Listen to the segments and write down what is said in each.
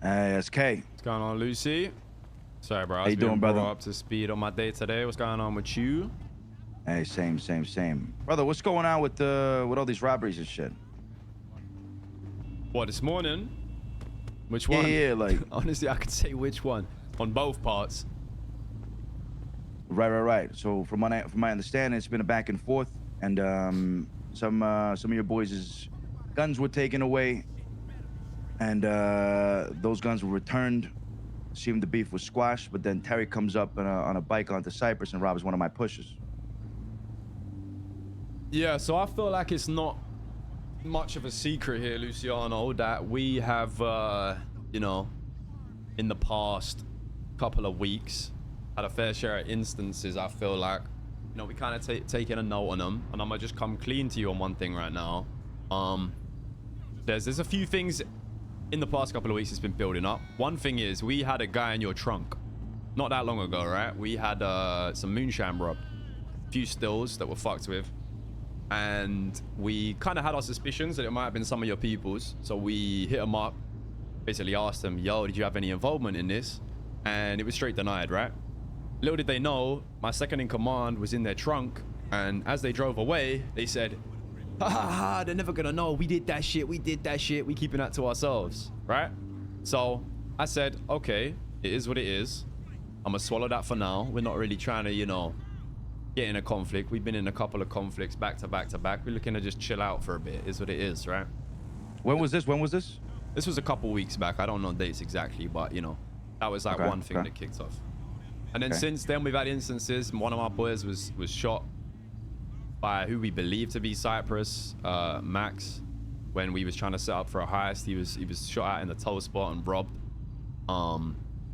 Hey, SK. What's going on, Lucy? Sorry, bro. I How was you doing, being brother? brought up to speed on my day today. What's going on with you? Hey, same. Brother, what's going on with all these robberies and shit? What, this morning? Which Yeah, one? yeah, like Honestly, I could say which one. On both parts. right. So from my understanding, it's been a back and forth, and some of your boys' guns were taken away, and those guns were returned. Seemed the beef was squashed, but then Terry comes up on a bike onto Cypress and robs one of my pushers. Yeah, so I feel like it's not much of a secret here, Luciano, that we have, you know, in the past couple of weeks had a fair share of instances. I feel like, you know, we kind of taking a note on them, and I'm gonna just come clean to you on one thing right now. There's a few things in the past couple of weeks that's been building up. One thing is we had a guy in your trunk not that long ago, right? We had some moonshine robbed, a few stills that were fucked with, and we kind of had our suspicions that it might have been some of your people's. So we hit them up, basically asked them, yo, did you have any involvement in this? And it was straight denied, right? Little did they know, my second in command was in their trunk, and as they drove away, they said, ha, they're never gonna know we did that shit, we keeping that to ourselves, right? So I said, okay, it is what it is. I'm gonna swallow that for now. We're not really trying to, you know, get in a conflict. We've been in a couple of conflicts back to back. We're looking to just chill out for a bit, is what it is, right? When was this? This was a couple weeks back. I don't know dates exactly, but you know, that was like one thing that kicked off. And then since then, we've had instances. One of my boys was shot by who we believe to be Cypress, Max, when we was trying to set up for a heist. He was shot at in the toe spot and robbed.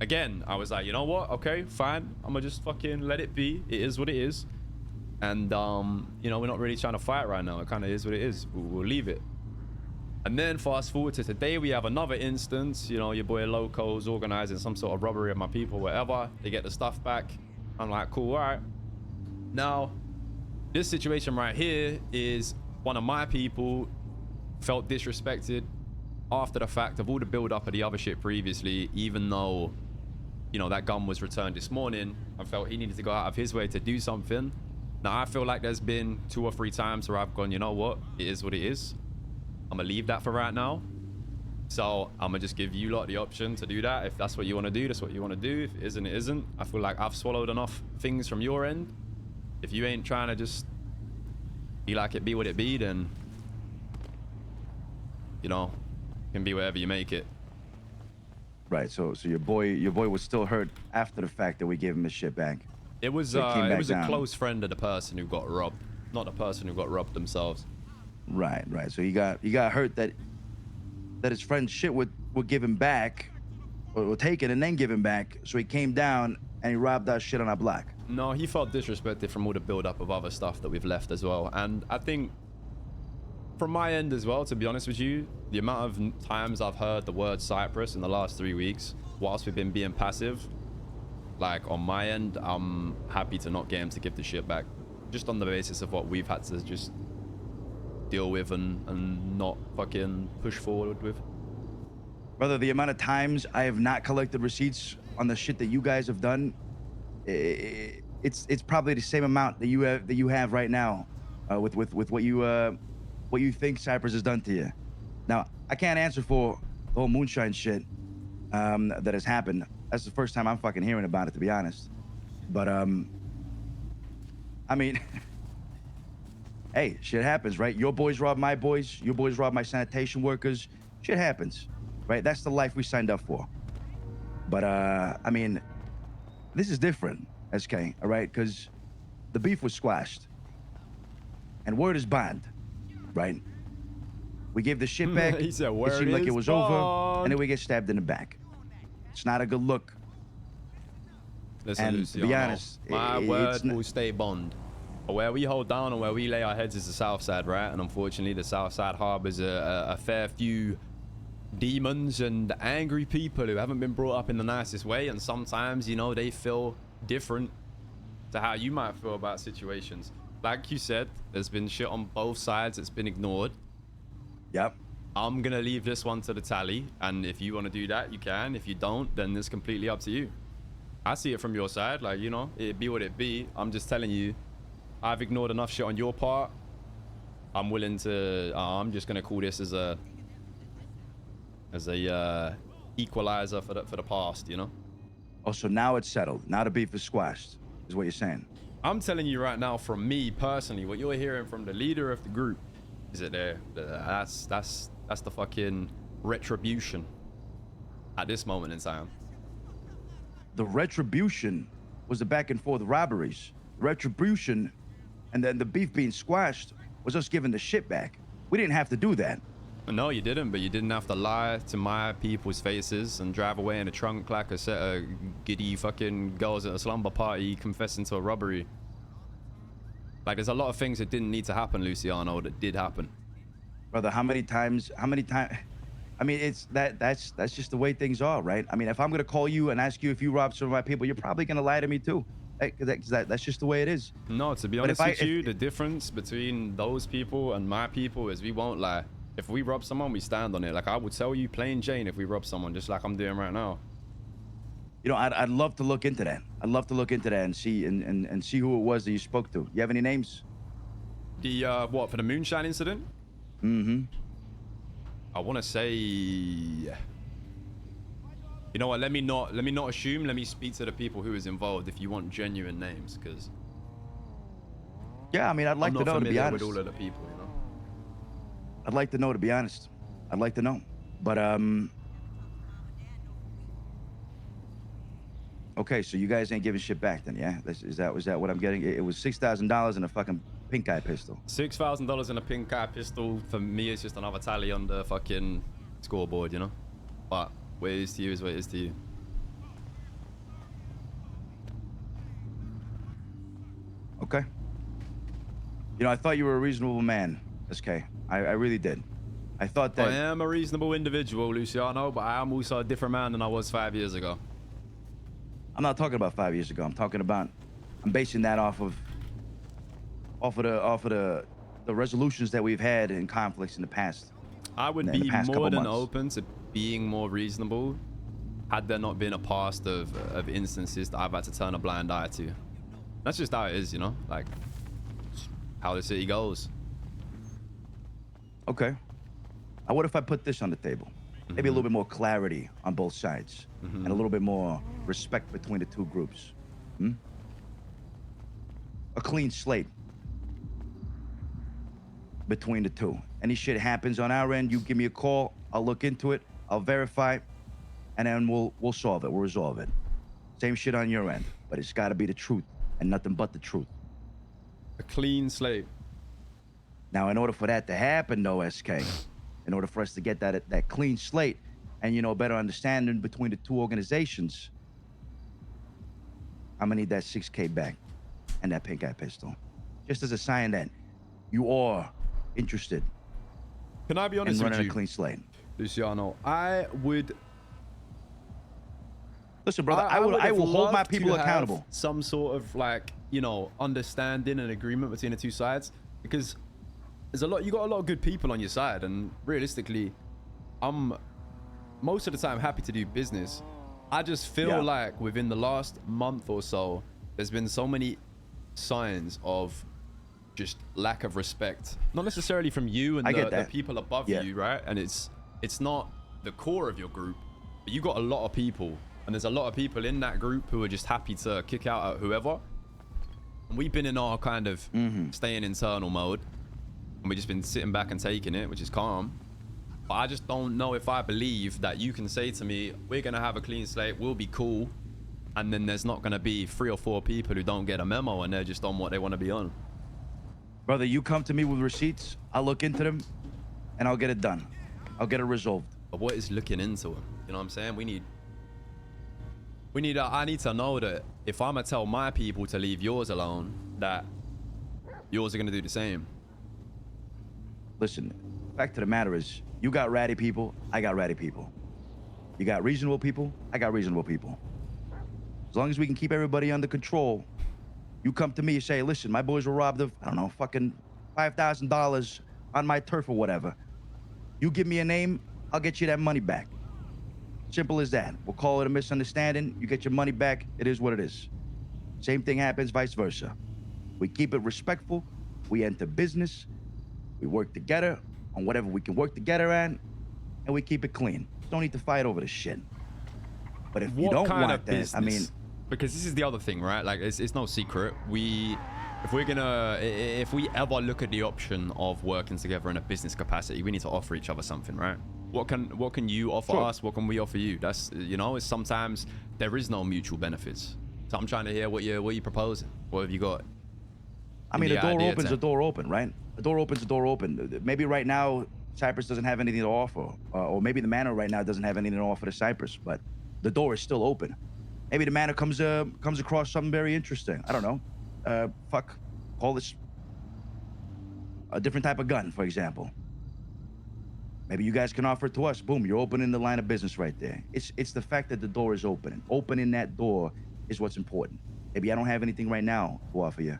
Again, I was like, you know what? Okay, fine. I'm gonna just fucking let it be. It is what it is. And you know, we're not really trying to fight right now. It kind of is what it is. We'll leave it. And then fast forward to today, we have another instance. You know, your boy Loco's organizing some sort of robbery of my people, whatever. They get the stuff back. I'm like, cool, all right. Now, this situation right here is one of my people felt disrespected after the fact of all the build up of the other shit previously, even though, you know, that gun was returned this morning. I felt he needed to go out of his way to do something. Now, I feel like there's been 2 or 3 times where I've gone, you know what? It is what it is. I'm gonna leave that for right now. So I'm gonna just give you lot the option to do that. If that's what you want to do, that's what you want to do. If it isn't, it isn't. I feel like I've swallowed enough things from your end. If you ain't trying to just be like it be what it be, then, you know, it can be whatever you make it. Right. So your boy was still hurt after the fact that we gave him his shit back. It was so a close friend of the person who got robbed, not the person who got robbed themselves. Right. So he got hurt that his friend's shit would give him back, or take it and then give him back. So he came down and he robbed our shit on our block. No, he felt disrespected from all the build-up of other stuff that we've left as well. And I think from my end as well, to be honest with you, the amount of times I've heard the word Cypress in the last 3 weeks, whilst we've been being passive, like on my end, I'm happy to not get him to give the shit back, just on the basis of what we've had to just deal with and not fucking push forward with. Brother, the amount of times I have not collected receipts on the shit that you guys have done, it's probably the same amount that you have right now, with what you think Cypress has done to you. Now, I can't answer for the whole moonshine shit that has happened. That's the first time I'm fucking hearing about it, to be honest. But I mean, hey, shit happens, right? Your boys rob my boys. Your boys rob my sanitation workers. Shit happens, right? That's the life we signed up for. But I mean, this is different, SK, all right? Because the beef was squashed, and word is bond, right? We gave the shit back. He said, it seemed like it was over, bond. and then we get stabbed in the back. It's not a good look. Listen, and Luciano, to be honest, my word will stay bond. Where we hold down and where we lay our heads is the south side, right? And unfortunately, the south side harbors a fair few demons and angry people who haven't been brought up in the nicest way. And sometimes, you know, they feel different to how you might feel about situations. Like you said, there's been shit on both sides that's been ignored. Yep. I'm gonna leave this one to the tally, and if you want to do that, you can. If you don't, then it's completely up to you. I see it from your side, like, you know, it be what it be. I'm just telling you, I've ignored enough shit on your part. I'm willing to. I'm just gonna call this as a equalizer for the past, you know. Oh, so now it's settled. Now the beef is squashed, is what you're saying. I'm telling you right now, from me personally, what you're hearing from the leader of the group is that that's the fucking retribution at this moment in time. The retribution was the back and forth robberies. Retribution, and then the beef being squashed was us giving the shit back. We didn't have to do that. No, you didn't, but you didn't have to lie to my people's faces and drive away in a trunk like a set of giddy fucking girls at a slumber party confessing to a robbery. Like, there's a lot of things that didn't need to happen, Luciano, that did happen. Brother, how many times? I mean, it's that's just the way things are, right? I mean, if I'm gonna call you and ask you if you robbed some of my people, you're probably gonna lie to me too. That's just the way it is. No, to be honest with you, the difference between those people and my people is we won't lie. If we rob someone, we stand on it. Like, I would tell you plain Jane if we rob someone, just like I'm doing right now. You know, I'd love to look into that. I'd love to look into that and see and see who it was that you spoke to. You have any names? The what, for the moonshine incident? Mm-hmm. I want to say, you know what? Let me not assume. Let me speak to the people who was involved. If you want genuine names, because yeah, I mean, I'd like to know, to be honest. With all of the people, you know. I'd like to know, to be honest. I'd like to know, but okay, so you guys ain't giving shit back then, yeah? Was that what I'm getting? It was $6,000 and a fucking pink eye pistol. $6,000 and a pink eye pistol for me is just another tally on the fucking scoreboard, you know. But what it is to you is what it is to you. Okay. You know, I thought you were a reasonable man, SK. I really did. I thought that... I am a reasonable individual, Luciano, but I am also a different man than I was 5 years ago. I'm not talking about 5 years ago. I'm talking about... I'm basing that off of the resolutions that we've had in conflicts in the past. I would be more than open to being more reasonable had there not been a past of instances that I've had to turn a blind eye to. That's just how it is, you know? Like, how the city goes. Okay. Now, what if I put this on the table? Maybe a little bit more clarity on both sides, and a little bit more respect between the two groups. A clean slate between the two. Any shit happens on our end, you give me a call, I'll look into it, I'll verify, and then we'll solve it, we'll resolve it. Same shit on your end, but it's gotta be the truth and nothing but the truth. A clean slate. Now, in order for that to happen, though, SK, in order for us to get that clean slate and, you know, better understanding between the two organizations, I'm gonna need that 6K back and that pink eye pistol, just as a sign that you are interested. Can I be honest in with running you, a clean slate? Luciano? I would. Listen, brother, I will hold my people accountable. Some sort of, like, you know, understanding and agreement between the two sides, because there's you got a lot of good people on your side, and realistically, I'm most of the time happy to do business. I just feel like within the last month or so, there's been so many signs of just lack of respect, not necessarily from you and the people above you, right? And it's not the core of your group, but you got a lot of people, and there's a lot of people in that group who are just happy to kick out at whoever. And we've been in our kind of staying internal mode, and we've just been sitting back and taking it, which is calm. But I just don't know if I believe that you can say to me, we're gonna have a clean slate, we'll be cool, and then there's not gonna be 3 or 4 people who don't get a memo and they're just on what they want to be on. Brother, you come to me with receipts, I'll look into them, and I'll get it done. I'll get it resolved. But what is looking into them? You know what I'm saying? I need to know that if I'm gonna tell my people to leave yours alone, that yours are gonna do the same. Listen, the fact of the matter is, you got ratty people, I got ratty people. You got reasonable people, I got reasonable people. As long as we can keep everybody under control, you come to me and say, listen, my boys were robbed of, I don't know, fucking $5,000 on my turf or whatever. You give me a name, I'll get you that money back. Simple as that. We'll call it a misunderstanding. You get your money back. It is what it is. Same thing happens, vice versa. We keep it respectful. We enter business. We work together on whatever we can work together on, and we keep it clean. Don't need to fight over this shit. But if you don't want that, I mean, because this is the other thing, right? Like, it's no secret. If we ever look at the option of working together in a business capacity, we need to offer each other something, right? What can you offer us? What can we offer you? That's, you know, it's sometimes there is no mutual benefits. So I'm trying to hear what you're proposing. What have you got? I mean, a door opens a door open, right? A door opens a door open. Maybe right now Cyprus doesn't have anything to offer, or maybe the Manor right now doesn't have anything to offer to Cyprus, but the door is still open. Maybe the Manor comes across something very interesting. I don't know. Call this a different type of gun, for example. Maybe you guys can offer it to us. Boom, you're opening the line of business right there. It's the fact that the door is open. Opening that door is what's important. Maybe I don't have anything right now to offer you.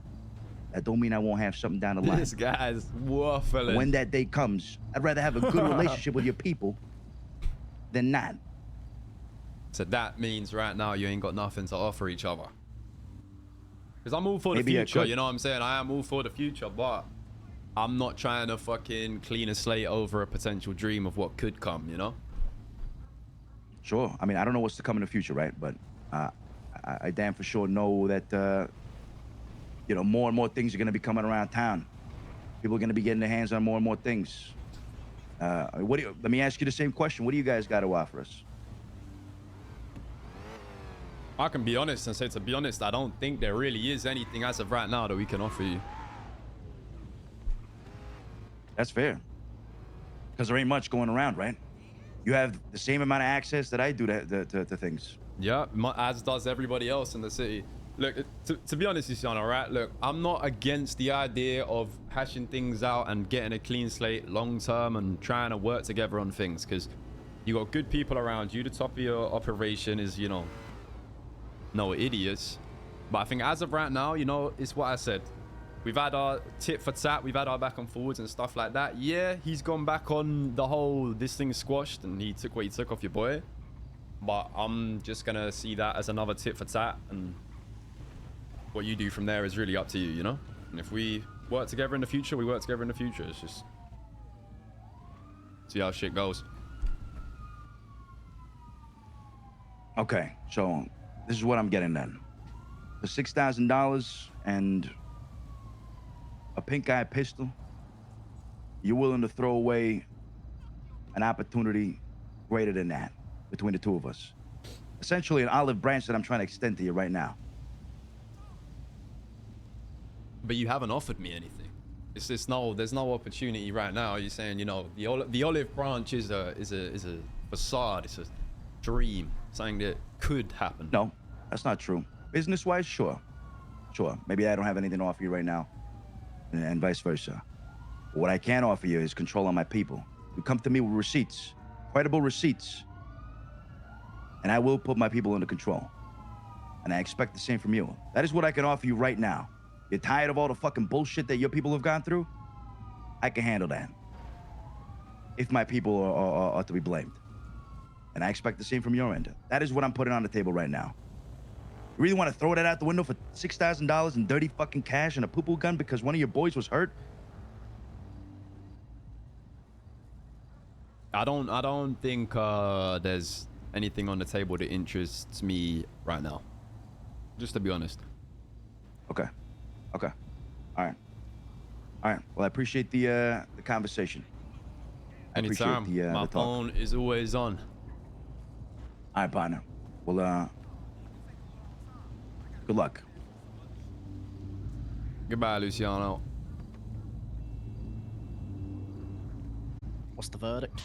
That don't mean I won't have something down the line. This guy's waffling. When that day comes, I'd rather have a good relationship with your people than not. So that means right now you ain't got nothing to offer each other. Because I'm all for the future, you know what I'm saying? I am all for the future, but I'm not trying to fucking clean a slate over a potential dream of what could come, you know? Sure. I mean, I don't know what's to come in the future, right? But I damn for sure know that, you know, more and more things are going to be coming around town. People are going to be getting their hands on more and more things. Let me ask you the same question. What do you guys got to offer us? I can be honest and say, to be honest, I don't think there really is anything as of right now that we can offer you. That's fair. Because there ain't much going around, right? You have the same amount of access that I do to things. Yeah, as does everybody else in the city. Look, to be honest, Luciano, right? Look, I'm not against the idea of hashing things out and getting a clean slate long term and trying to work together on things, because you got good people around you. The top of your operation is, you know, no idiots. But I think as of right now, you know, it's what I said. We've had our tit for tat, we've had our back and forwards and stuff like that. Yeah, he's gone back on the whole this thing's squashed and he took what he took off your boy. But I'm just gonna see that as another tit for tat, and what you do from there is really up to you, you know? And if we work together in the future, we work together in the future. It's just see how shit goes. Okay, so this is what I'm getting then. For $6,000 and a pink eye pistol, you're willing to throw away an opportunity greater than that between the two of us. Essentially an olive branch that I'm trying to extend to you right now. But you haven't offered me anything. There's no opportunity right now. You're saying, you know, the olive branch is a facade. It's a dream, something that could happen. No, that's not true. Business-wise, sure. Maybe I don't have anything to offer you right now, and vice versa. What I can offer you is control on my people. You come to me with receipts, credible receipts, and I will put my people under control. And I expect the same from you. That is what I can offer you right now. You're tired of all the fucking bullshit that your people have gone through? I can handle that. If my people are to be blamed. And I expect the same from your end. That is what I'm putting on the table right now. You really want to throw that out the window for $6,000 in dirty fucking cash and a poo-poo gun because one of your boys was hurt? I don't think there's anything on the table that interests me right now. Just to be honest. Okay. All right. Well, I appreciate the conversation. Anytime. My phone is always on. All right, partner. Well, good luck. Goodbye, Luciano. What's the verdict?